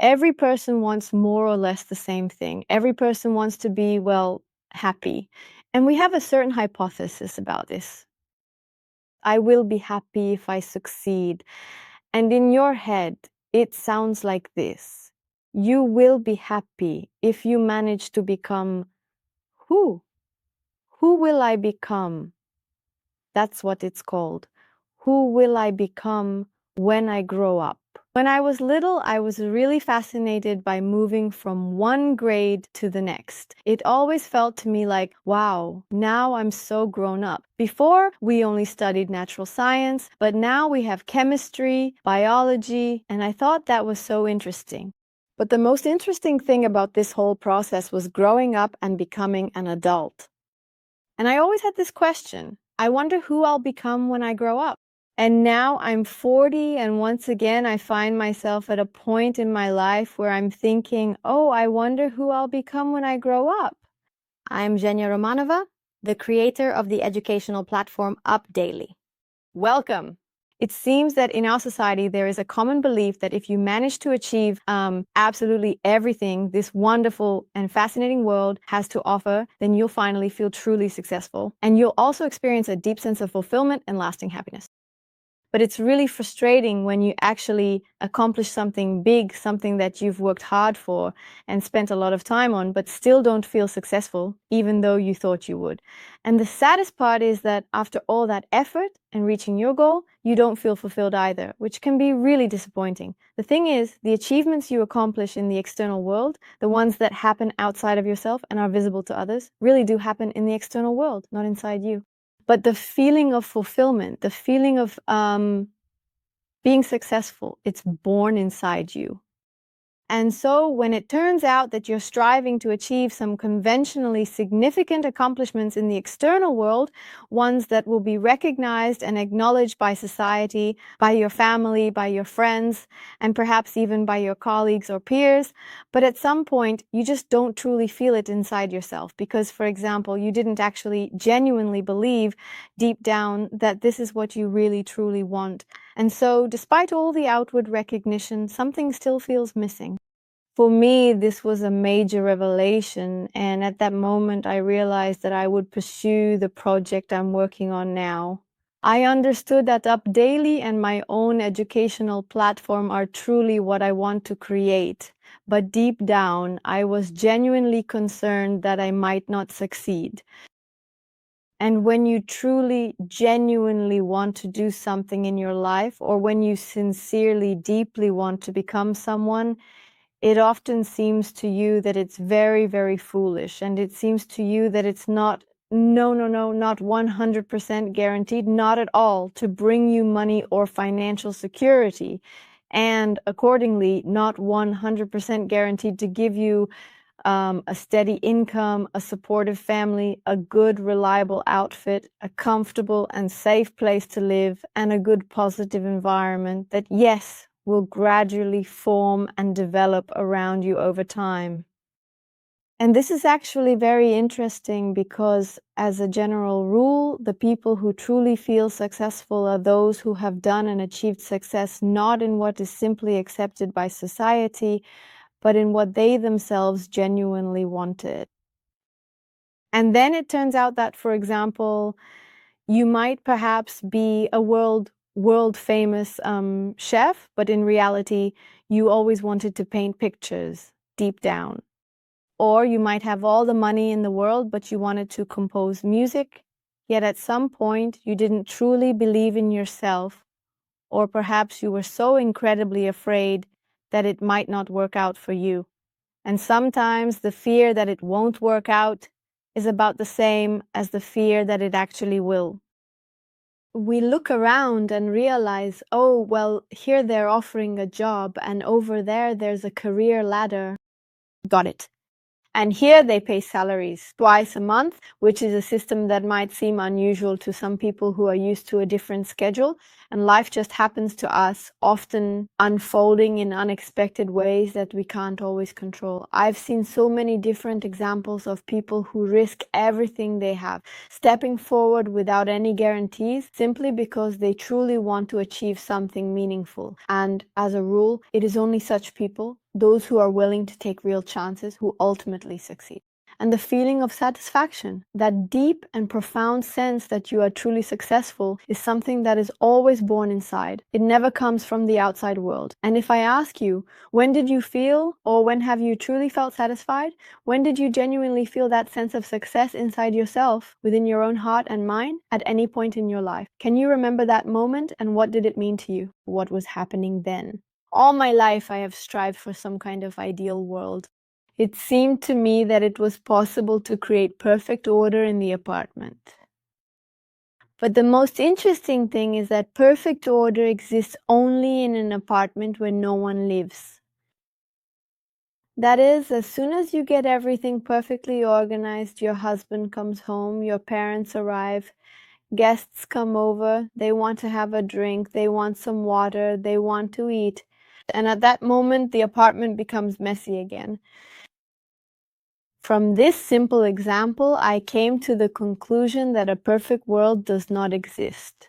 every person wants more or less the same thing. Every person wants to be, well, happy. And we have a certain hypothesis about this. I will be happy if I succeed. And in your head, it sounds like this. You will be happy if you manage to become who? Who will I become? That's what it's called. Who will I become when I grow up? When I was little, I was really fascinated by moving from one grade to the next. It always felt to me like, wow, now I'm so grown up. Before, we only studied natural science, but now we have chemistry, biology, and I thought that was so interesting. But the most interesting thing about this whole process was growing up and becoming an adult. And I always had this question, I wonder who I'll become when I grow up. And now I'm 40, and once again, I find myself at a point in my life where I'm thinking, oh, I wonder who I'll become when I grow up. I'm Jenya Romanova, the creator of the educational platform UpDaily. Welcome. It seems that in our society, there is a common belief that if you manage to achieve absolutely everything this wonderful and fascinating world has to offer, then you'll finally feel truly successful. And you'll also experience a deep sense of fulfillment and lasting happiness. But it's really frustrating when you actually accomplish something big, something that you've worked hard for and spent a lot of time on, but still don't feel successful, even though you thought you would. And the saddest part is that after all that effort and reaching your goal, you don't feel fulfilled either, which can be really disappointing. The thing is, the achievements you accomplish in the external world, the ones that happen outside of yourself and are visible to others, really do happen in the external world, not inside you. But the feeling of fulfillment, the feeling of being successful, it's born inside you. And so when it turns out that you're striving to achieve some conventionally significant accomplishments in the external world, ones that will be recognized and acknowledged by society, by your family, by your friends, and perhaps even by your colleagues or peers, but at some point you just don't truly feel it inside yourself because, for example, you didn't actually genuinely believe deep down that this is what you really truly want. And so despite all the outward recognition, something still feels missing. For me, this was a major revelation, and at that moment I realized that I would pursue the project I'm working on now. I understood that UpDaily and my own educational platform are truly what I want to create, but deep down I was genuinely concerned that I might not succeed. And when you truly, genuinely want to do something in your life, or when you sincerely, deeply want to become someone, it often seems to you that it's very, very foolish. And it seems to you that it's not 100% guaranteed, not at all, to bring you money or financial security. And accordingly, not 100% guaranteed to give you a steady income, a supportive family, a good, reliable outfit, a comfortable and safe place to live, and a good, positive environment that, yes, will gradually form and develop around you over time. And this is actually very interesting because, as a general rule, the people who truly feel successful are those who have done and achieved success not in what is simply accepted by society, but in what they themselves genuinely wanted. And then it turns out that, for example, you might perhaps be a world famous chef, but in reality, you always wanted to paint pictures deep down. Or you might have all the money in the world, but you wanted to compose music, yet at some point you didn't truly believe in yourself, or perhaps you were so incredibly afraid that it might not work out for you. And sometimes the fear that it won't work out is about the same as the fear that it actually will. We look around and realize, oh, well, here they're offering a job, and over there there's a career ladder. Got it. And here they pay salaries twice a month, which is a system that might seem unusual to some people who are used to a different schedule. And life just happens to us, often unfolding in unexpected ways that we can't always control. I've seen so many different examples of people who risk everything they have, stepping forward without any guarantees, simply because they truly want to achieve something meaningful. And as a rule, it is only such people those who are willing to take real chances, who ultimately succeed. And the feeling of satisfaction, that deep and profound sense that you are truly successful, is something that is always born inside. It never comes from the outside world. And if I ask you, when did you feel, or when have you truly felt satisfied? When did you genuinely feel that sense of success inside yourself, within your own heart and mind, at any point in your life? Can you remember that moment, and what did it mean to you? What was happening then? All my life I have strived for some kind of ideal world. It seemed to me that it was possible to create perfect order in the apartment. But the most interesting thing is that perfect order exists only in an apartment where no one lives. That is, as soon as you get everything perfectly organized, your husband comes home, your parents arrive, guests come over, they want to have a drink, they want some water, they want to eat. And at that moment, the apartment becomes messy again. From this simple example, I came to the conclusion that a perfect world does not exist.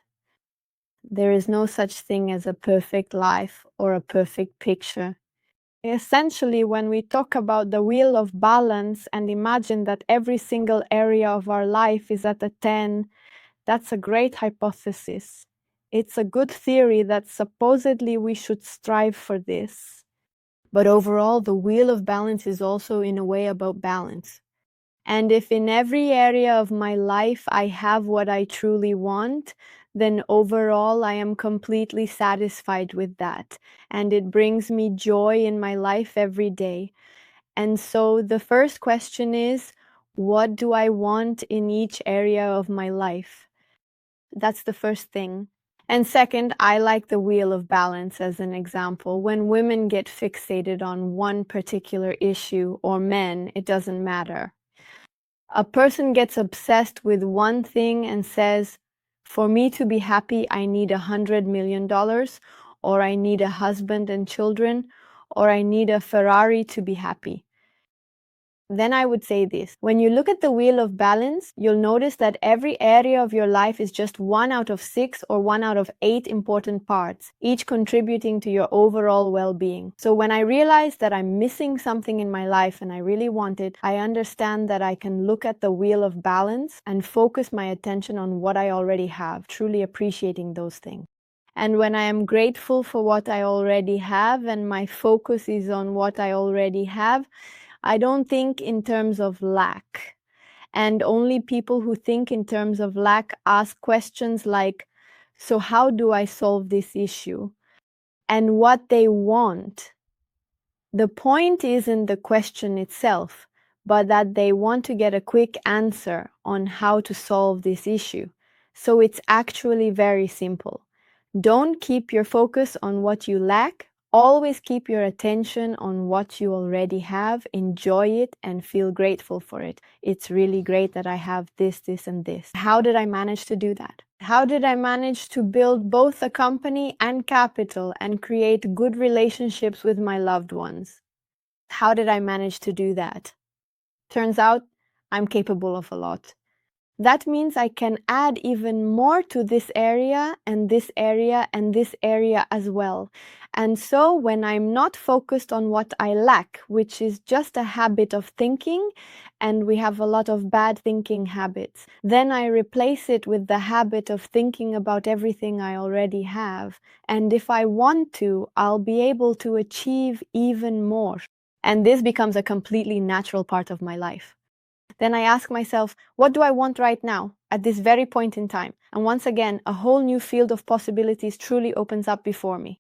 There is no such thing as a perfect life or a perfect picture. Essentially, when we talk about the wheel of balance and imagine that every single area of our life is at a 10, that's a great hypothesis. It's a good theory that supposedly we should strive for this. But overall, the wheel of balance is also in a way about balance. And if in every area of my life I have what I truly want, then overall I am completely satisfied with that. And it brings me joy in my life every day. And so the first question is, what do I want in each area of my life? That's the first thing. And second, I like the wheel of balance as an example. When women get fixated on one particular issue, or men, it doesn't matter. A person gets obsessed with one thing and says, for me to be happy, I need $100 million, or I need a husband and children, or I need a Ferrari to be happy. Then I would say this. When you look at the wheel of balance, you'll notice that every area of your life is just 1 out of 6 or 1 out of 8 important parts, each contributing to your overall well-being. So when I realize that I'm missing something in my life and I really want it, I understand that I can look at the wheel of balance and focus my attention on what I already have, truly appreciating those things. And when I am grateful for what I already have and my focus is on what I already have, I don't think in terms of lack. And only people who think in terms of lack ask questions like, so how do I solve this issue? And what they want. The point isn't the question itself, but that they want to get a quick answer on how to solve this issue. So it's actually very simple. Don't keep your focus on what you lack. Always keep your attention on what you already have, enjoy it, and feel grateful for it. It's really great that I have this, this, and this. How did I manage to do that? How did I manage to build both a company and capital and create good relationships with my loved ones? How did I manage to do that? Turns out I'm capable of a lot. That means I can add even more to this area and this area and this area as well. And so when I'm not focused on what I lack, which is just a habit of thinking, and we have a lot of bad thinking habits, then I replace it with the habit of thinking about everything I already have. And if I want to, I'll be able to achieve even more. And this becomes a completely natural part of my life. Then I ask myself, what do I want right now, at this very point in time? And once again, a whole new field of possibilities truly opens up before me.